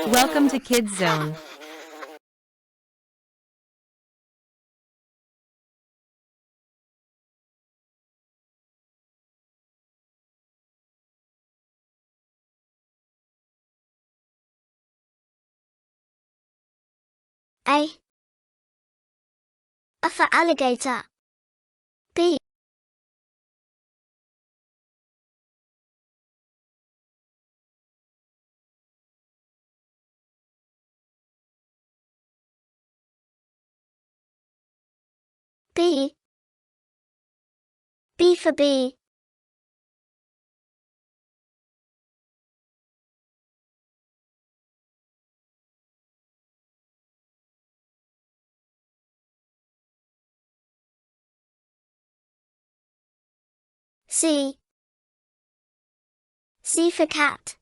Welcome to Kids Zone. A. A for alligator. B. B. B for bee. C. C for cat.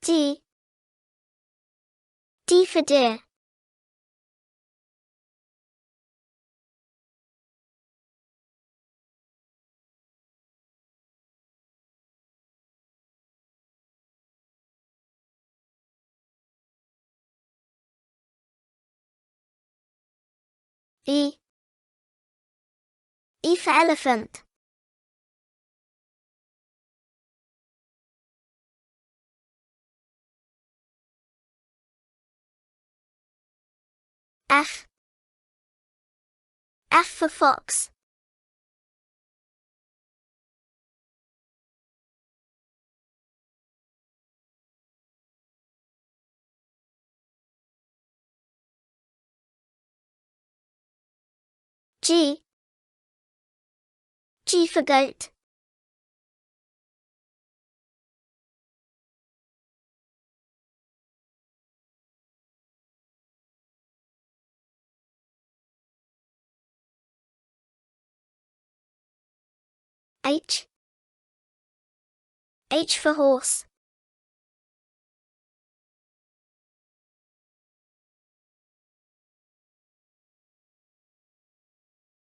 D. D for deer. E. E for elephant. F. F for fox. G. G for goat. H. H for horse.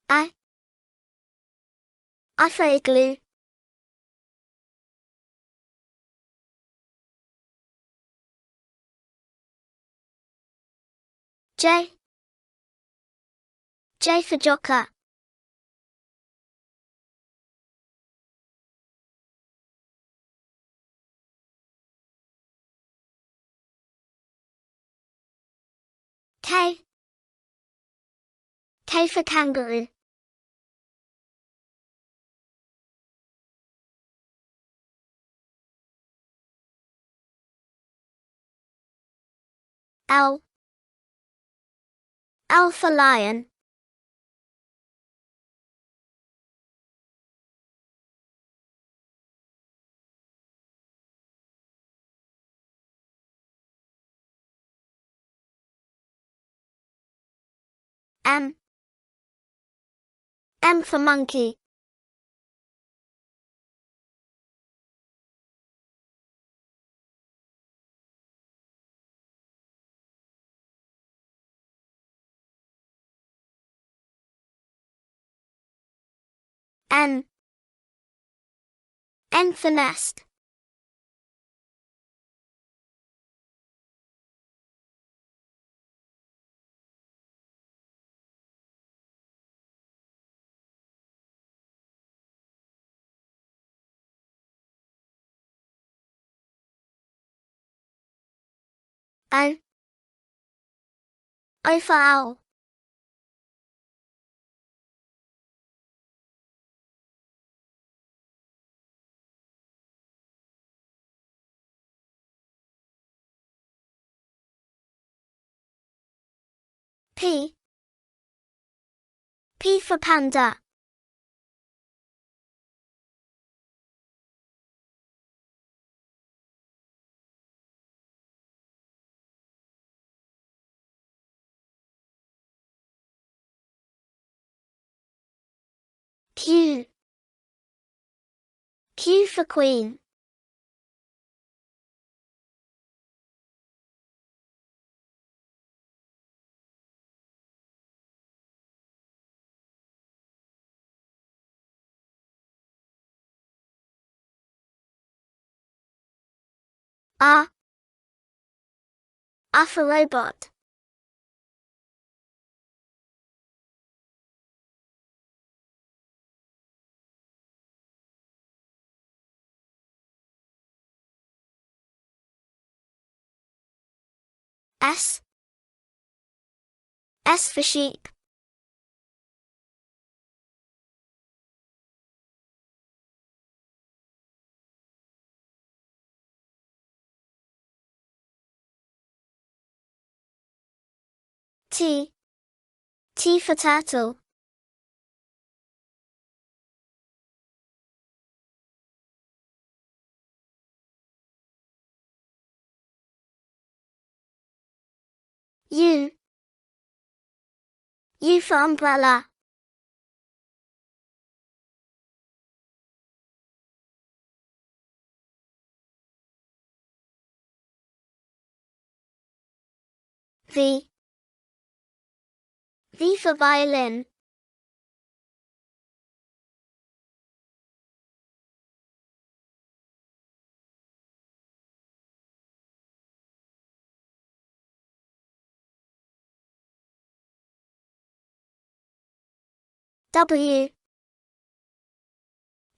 I. I for igloo. J. J for joker. K. K for kangaroo. L. L for lion. M. M for monkey. N. N for nest. O. O for owl. P. P for panda. Q. Q for queen. R. R for robot. S. S for sheep. T. T for turtle. U. U for umbrella. V. V for violin. W.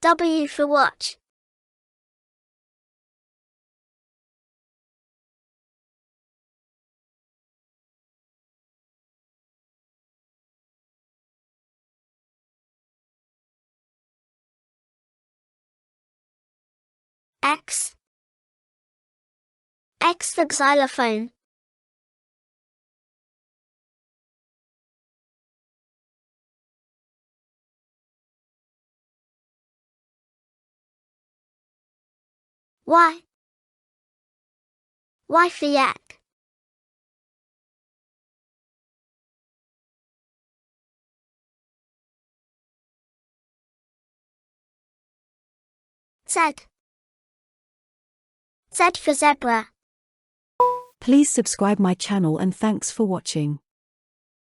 W for watch. X. X for xylophone. Y. Y for yak. Z. Z for zebra. Please subscribe my channel and thanks for watching.